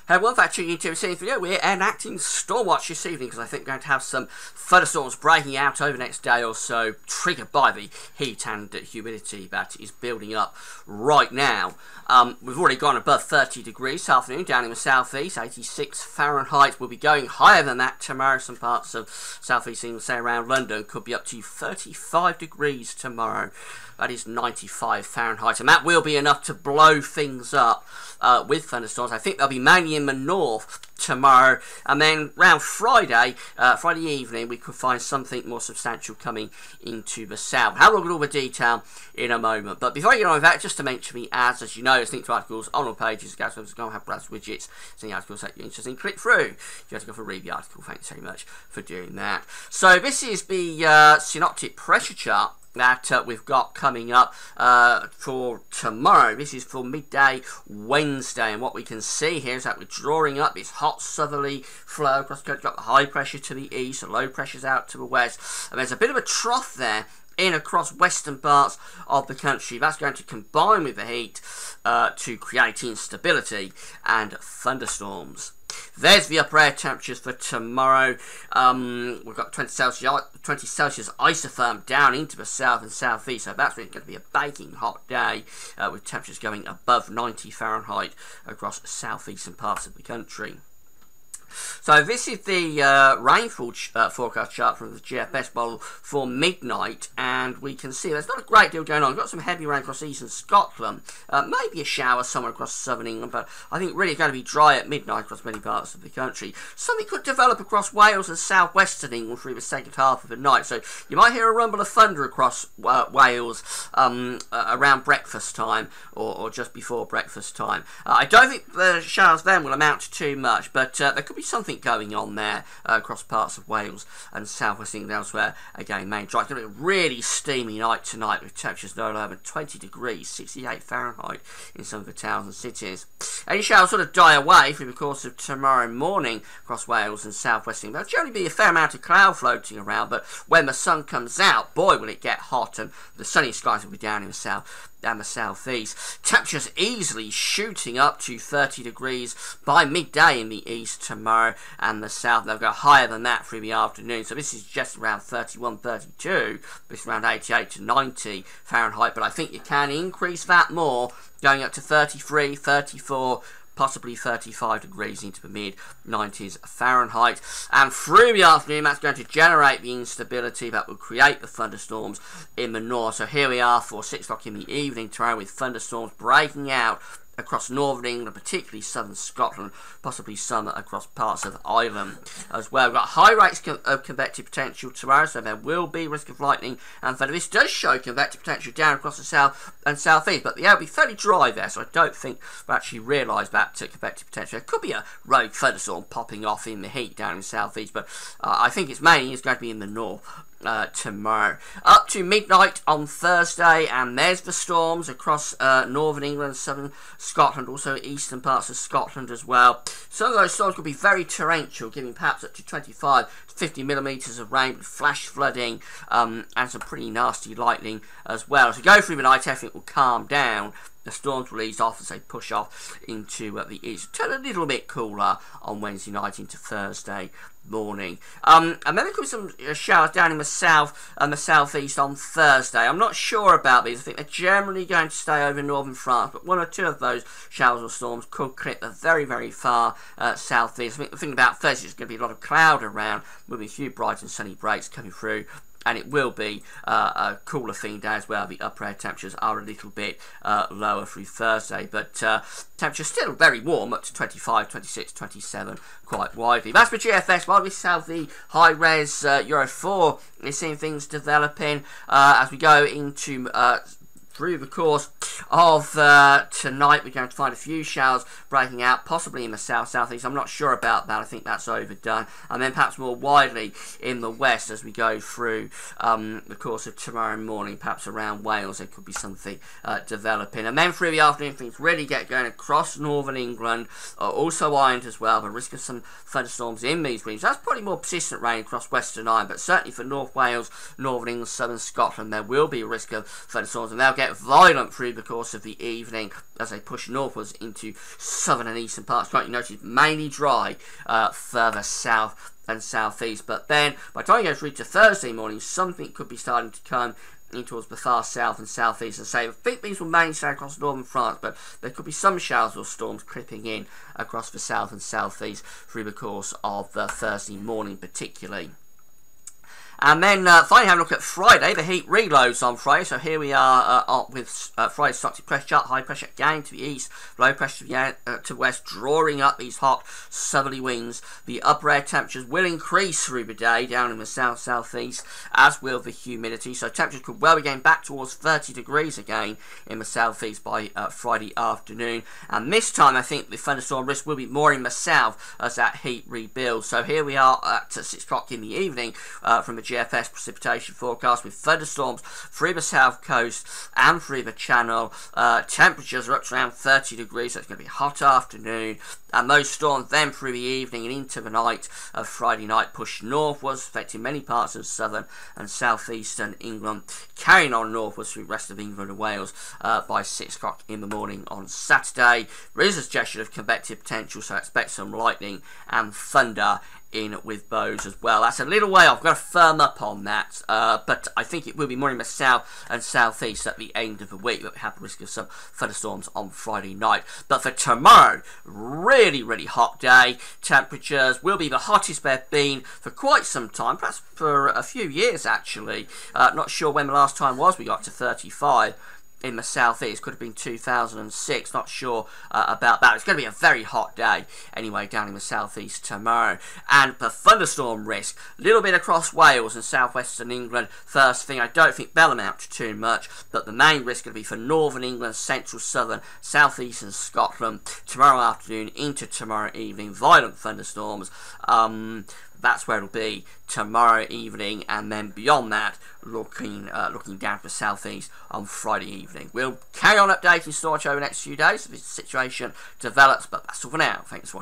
Welcome back to YouTube series video. We're enacting Stormwatch this evening because I think we're going to have some thunderstorms breaking out over the next day or so, triggered by the heat and humidity that is building up right now. We've already gone above 30 degrees this afternoon down in the southeast, 86 Fahrenheit. We'll be going higher than that tomorrow. Some parts of southeast England, say around London, could be up to 35 degrees tomorrow. That is 95 Fahrenheit, and that will be enough to blow things up with thunderstorms. I think they'll be mainly in the north tomorrow, and then around Friday evening, we could find something more substantial coming into the south. Have a look at all the detail in a moment. But before I get on with that, just to mention the ads, as you know, there's links to articles on all pages. Guys, we're going to have browse widgets, so the articles that you're interested in, click through. If you have to go for a read the article, thanks very much for doing that. So this is the synoptic pressure chart that we've got coming up for tomorrow. This is for midday Wednesday, and what we can see here is that we're drawing up this hot southerly flow across the country. Got the high pressure to the east, the low pressure's out to the west, and there's a bit of a trough there in across western parts of the country. That's going to combine with the heat to create instability and thunderstorms. There's the upper air temperatures for tomorrow. We've got 20 Celsius isotherm down into the south and southeast, so that's really going to be a baking hot day with temperatures going above 90 Fahrenheit across southeastern parts of the country. So this is the rainfall forecast chart from the GFS model for midnight, and we can see there's not a great deal going on. We've got some heavy rain across eastern Scotland, maybe a shower somewhere across southern England, but I think really going to be dry at midnight across many parts of the country. Something could develop across Wales and southwestern England through the second half of the night, so you might hear a rumble of thunder across Wales around breakfast time or just before breakfast time. I don't think the showers then will amount to too much, but there could be something going on there across parts of Wales and southwest England elsewhere. Again, main dry. It's going to be a really steamy night tonight with temperatures no lower than 20 degrees, 68 Fahrenheit in some of the towns and cities. Any showers sort of die away through the course of tomorrow morning across Wales and southwest England. There'll generally be a fair amount of cloud floating around, but when the sun comes out, boy will it get hot, and the sunny skies will be down in the south and the southeast. Temperatures easily shooting up to 30 degrees by midday in the east tomorrow and the south. They'll go higher than that through the afternoon, so this is just around 31, 32, this is around 88 to 90 Fahrenheit, but I think you can increase that more, going up to 33, 34, possibly 35 degrees into the mid-90s Fahrenheit. And through the afternoon, that's going to generate the instability that will create the thunderstorms in the north. So here we are for 6 o'clock in the evening tomorrow with thunderstorms breaking out across northern England, particularly southern Scotland, possibly some across parts of Ireland as well. We've got high rates of convective potential tomorrow, so there will be risk of lightning and thunder. This does show convective potential down across the south and southeast, but the air will be fairly dry there, so I don't think we actually realise that convective potential. There could be a rogue thunderstorm popping off in the heat down in the southeast, but I think it's mainly going to be in the north tomorrow. Up to midnight on Thursday, and there's the storms across northern England, southern Scotland, also eastern parts of Scotland as well. Some of those storms could be very torrential, giving perhaps up to 25 to 50 millimetres of rain with flash flooding and some pretty nasty lightning as well. As we go through the night, everything will calm down. The storms will ease off as they push off into the east. Turn a little bit cooler on Wednesday night into Thursday morning. And then there could be some showers down in the south and the southeast on Thursday. I'm not sure about these. I think they're generally going to stay over northern France, but one or two of those showers or storms could clip the very, very far southeast. I think the thing about Thursday is going to be a lot of cloud around, with a few bright and sunny breaks coming through. And it will be a cooler thing day as well. The upper air temperatures are a little bit lower through Thursday, but temperatures still very warm, up to 25, 26, 27 quite widely. That's for GFS. While we have the high-res Euro 4, we're seeing things developing as we go into through the course of tonight. We're going to find a few showers breaking out, possibly in the south-southeast. I'm not sure about that. I think that's overdone. And then perhaps more widely in the west as we go through the course of tomorrow morning, perhaps around Wales. There could be something developing. And then through the afternoon, things really get going across northern England, also Ireland as well. The risk of some thunderstorms in these regions. That's probably more persistent rain across western Ireland, but certainly for North Wales, northern England, southern Scotland, there will be a risk of thunderstorms, and they'll get get violent through the course of the evening as they push northwards into southern and eastern parts. You notice mainly dry further south and southeast, but then by the time you go through to Thursday morning, something could be starting to come in towards the far south and southeast. And say, I think these will mainly stay across northern France, but there could be some showers or storms creeping in across the south and southeast through the course of Thursday morning particularly. And then finally have a look at Friday, the heat reloads on Friday. So here we are with Friday's stochastic pressure chart, high pressure again to the east, low pressure to west, drawing up these hot southerly winds. The upper air temperatures will increase through the day down in the south-southeast, as will the humidity. So temperatures could well be getting back towards 30 degrees again in the southeast by Friday afternoon. And this time I think the thunderstorm risk will be more in the south as that heat rebuilds. So here we are at 6 o'clock in the evening from the GFS precipitation forecast with thunderstorms through the south coast and through the channel. Temperatures are up to around 30 degrees, so it's going to be a hot afternoon. And those storms then through the evening and into the night of Friday night push northwards, affecting many parts of southern and southeastern England, carrying on northwards through the rest of England and Wales by 6 o'clock in the morning on Saturday. There is a suggestion of convective potential, so expect some lightning and thunder in with bows as well. That's a little way off. I've got to firm up on that, but I think it will be more in the south and southeast at the end of the week, but we have the risk of some thunderstorms on Friday night. But for tomorrow, really hot day. Temperatures will be the hottest they've been for quite some time, perhaps for a few years actually. Not sure when the last time was we got to 35 in the southeast. Could have been 2006, not sure about that. It's going to be a very hot day anyway down in the southeast tomorrow. And the thunderstorm risk, a little bit across Wales and southwestern England first thing. I don't think they'll amount to too much, but the main risk is going to be for northern England, central, southern, southeastern Scotland tomorrow afternoon into tomorrow evening. Violent thunderstorms. That's where it'll be tomorrow evening, and then beyond that, looking down to the southeast on Friday evening. We'll carry on updating storage over the next few days if the situation develops, but that's all for now. Thanks for watching.